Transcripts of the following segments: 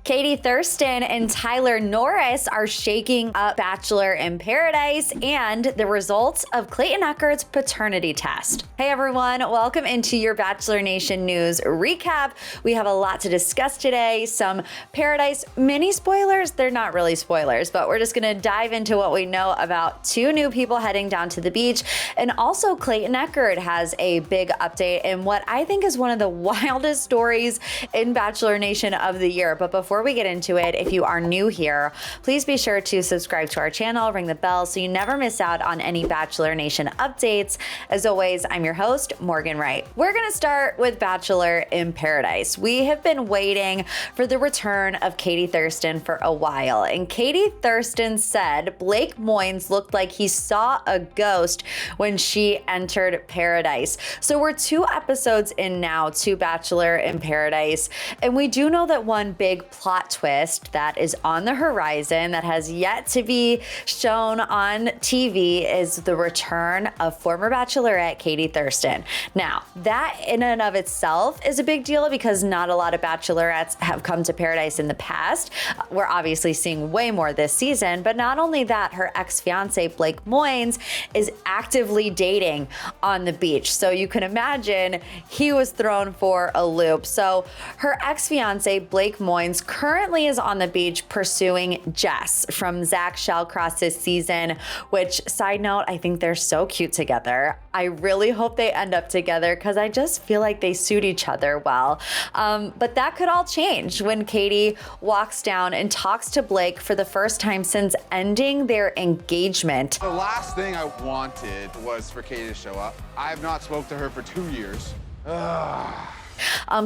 Katie Thurston and Tyler Norris are shaking up Bachelor in Paradise and the results of Clayton Echard's paternity test. Hey everyone, welcome into your Bachelor Nation news recap. We have a lot to discuss today. Some Paradise mini spoilers. They're not really spoilers, but we're just gonna dive into what we know about two new people heading down to the beach. And also Clayton Echard has a big update in what I think is one of the wildest stories in Bachelor Nation of the year. But before we get into it, if you are new here, please be sure to subscribe to our channel, ring the bell so you never miss out on any Bachelor Nation updates. As always, I'm your host, Morgan Wright. We're gonna start with Bachelor in Paradise. We have been waiting for the return of Katie Thurston for a while, and Katie Thurston said Blake Moynes looked like he saw a ghost when she entered Paradise. So we're 2 episodes in now to Bachelor in Paradise, and we do know that one big plot twist that is on the horizon that has yet to be shown on TV is the return of former Bachelorette Katie Thurston. Now, that in and of itself is a big deal because not a lot of Bachelorettes have come to Paradise in the past. We're obviously seeing way more this season, but not only that, her ex-fiance Blake Moynes is actively dating on the beach. So you can imagine he was thrown for a loop. So her ex-fiance Blake Moynes currently is on the beach pursuing Jess from Zach Shallcross's season, which, side note, I think they're so cute together. I really hope they end up together because I just feel like they suit each other well. But that could all change when Katie walks down and talks to Blake for the first time since ending their engagement. The last thing I wanted was for Katie to show up. I have not spoke to her for 2 years.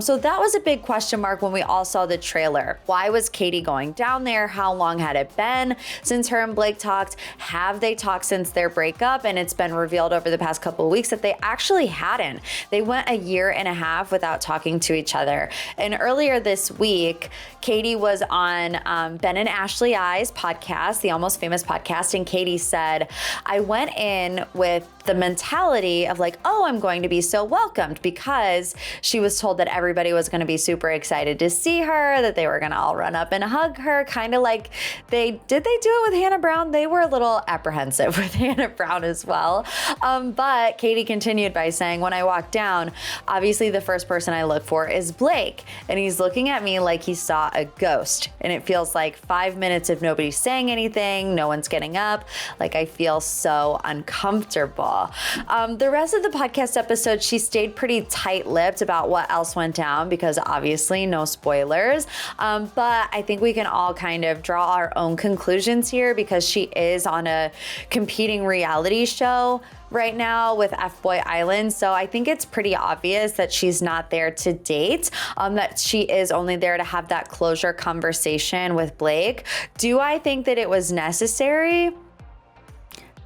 So that was a big question mark when we all saw the trailer. Why was Katie going down there? How long had it been since her and Blake talked? Have they talked since their breakup? And it's been revealed over the past couple of weeks that they actually hadn't. They went 1.5 years without talking to each other. And earlier this week, Katie was on Ben and Ashley I's podcast, the Almost Famous podcast, and Katie said, I went in with the mentality of like, oh, I'm going to be so welcomed, because she was told that everybody was going to be super excited to see her, that they were going to all run up and hug her, kind of like they do it with Hannah Brown? They were a little apprehensive with Hannah Brown as well. But Katie continued by saying, when I walked down, obviously the first person I look for is Blake, and he's looking at me like he saw a ghost. And it feels like 5 minutes of nobody saying anything, no one's getting up. Like, I feel so uncomfortable. The rest of the podcast episode, she stayed pretty tight-lipped about what else went down because obviously no spoilers. But I think we can all kind of draw our own conclusions here because she is on a competing reality show right now with F-Boy Island. So I think it's pretty obvious that she's not there to date, that she is only there to have that closure conversation with Blake. Do I think that it was necessary?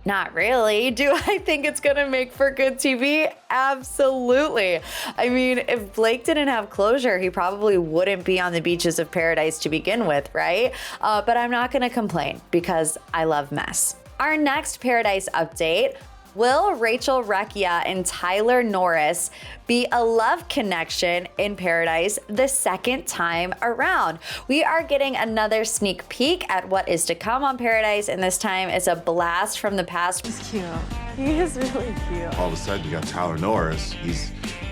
Not really. Do I think it's gonna make for good TV? Absolutely. I mean, if Blake didn't have closure, he probably wouldn't be on the beaches of Paradise to begin with, right? But I'm not gonna complain because I love mess. Our next Paradise update: will Rachel, Recchia, and Tyler Norris be a love connection in Paradise the second time around? We are getting another sneak peek at what is to come on Paradise, and this time it's a blast from the past. He's cute. He is really cute. All of a sudden, you got Tyler Norris. He's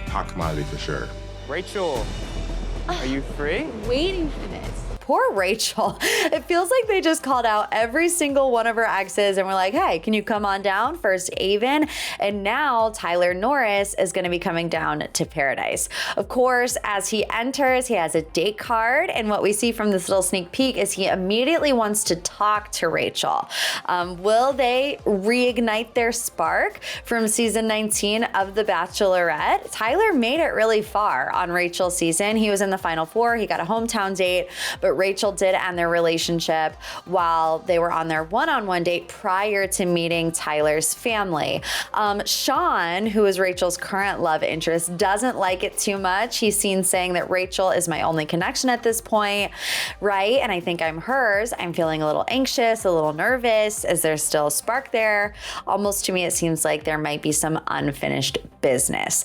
hot commodity for sure. Rachel, are you free? Waiting for this. Poor Rachel. It feels like they just called out every single one of her exes and were like, hey, can you come on down? First Avon, and now Tyler Norris is going to be coming down to Paradise. Of course, as he enters, he has a date card, and what we see from this little sneak peek is he immediately wants to talk to Rachel. Will they reignite their spark from season 19 of The Bachelorette? Tyler made it really far on Rachel's season. He was in the final 4. He got a hometown date, but Rachel did end their relationship while they were on their one-on-one date prior to meeting Tyler's family. Sean, who is Rachel's current love interest, doesn't like it too much. He's seen saying that Rachel is my only connection at this point, right? And I think I'm hers. I'm feeling a little anxious, a little nervous. Is there still a spark there? Almost to me, it seems like there might be some unfinished business.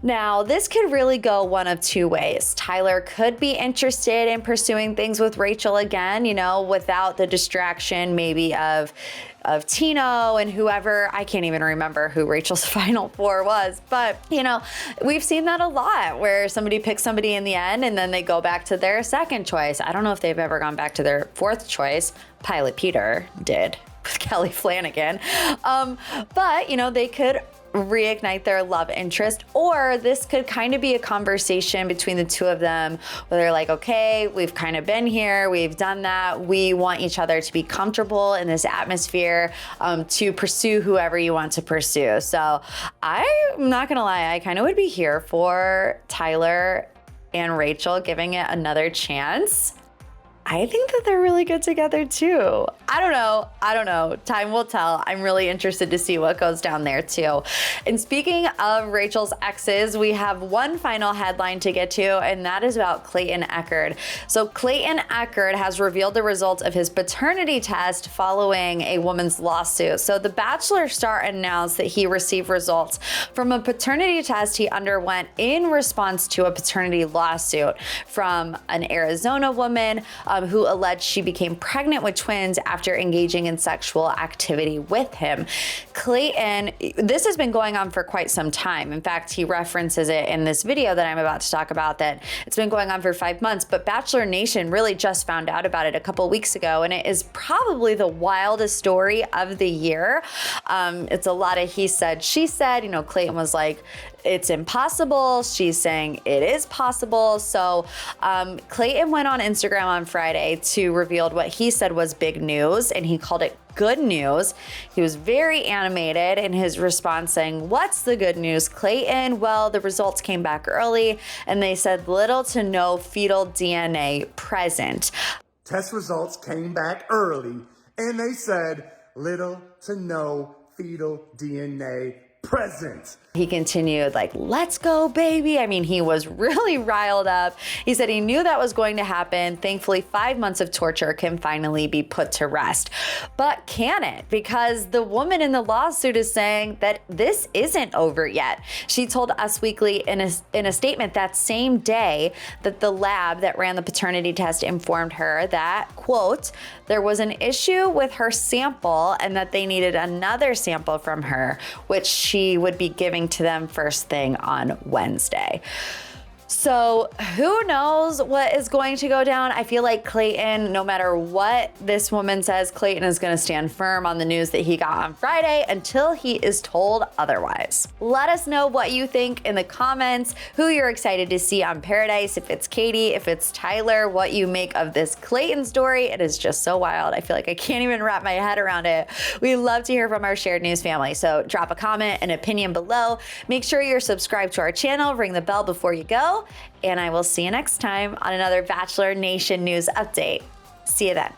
Now, this could really go one of two ways. Tyler could be interested in pursuing things things with Rachel again, you know, without the distraction maybe of Tino and whoever. I can't even remember who Rachel's final four was, but you know, we've seen that a lot where somebody picks somebody in the end and then they go back to their second choice. I don't know if they've ever gone back to their fourth choice. Pilot Peter did with Kelly Flanagan. But you know, they could reignite their love interest, or this could kind of be a conversation between the two of them where they're like, okay, we've kind of been here, we've done that, we want each other to be comfortable in this atmosphere to pursue whoever you want to pursue. So I'm not gonna lie, I kind of would be here for Tyler and Rachel giving it another chance. I think that they're really good together too. I don't know. Time will tell. I'm really interested to see what goes down there too. And speaking of Rachel's exes, we have one final headline to get to, and that is about Clayton Echard. So Clayton Echard has revealed the results of his paternity test following a woman's lawsuit. So the Bachelor star announced that he received results from a paternity test he underwent in response to a paternity lawsuit from an Arizona woman who alleged she became pregnant with twins after engaging in sexual activity with him. Clayton, this has been going on for quite some time. In fact, he references it in this video that I'm about to talk about, that it's been going on for 5 months, but Bachelor Nation really just found out about it a couple weeks ago, and it is probably the wildest story of the year. It's a lot of he said, she said. You know, Clayton was like, it's impossible. She's saying it is possible. So Clayton went on Instagram on Friday to reveal what he said was big news, and he called it good news. He was very animated in his response, saying, "What's the good news, Clayton?" Well, the results came back early, and they said little to no fetal DNA present. Test results came back early, and they said little to no fetal DNA present. He continued like, "Let's go, baby." I mean, he was really riled up. He said he knew that was going to happen. Thankfully, 5 months of torture can finally be put to rest. But can it? Because the woman in the lawsuit is saying that this isn't over yet. She told Us Weekly in a statement that same day that the lab that ran the paternity test informed her that, quote, there was an issue with her sample and that they needed another sample from her, which she would be giving to them first thing on Wednesday. So who knows what is going to go down? I feel like Clayton, no matter what this woman says, Clayton is going to stand firm on the news that he got on Friday until he is told otherwise. Let us know what you think in the comments, who you're excited to see on Paradise, if it's Katie, if it's Tyler, what you make of this Clayton story. It is just so wild. I feel like I can't even wrap my head around it. We love to hear from our shared news family. So drop a comment, an opinion below. Make sure you're subscribed to our channel, ring the bell before you go. And I will see you next time on another Bachelor Nation news update. See you then.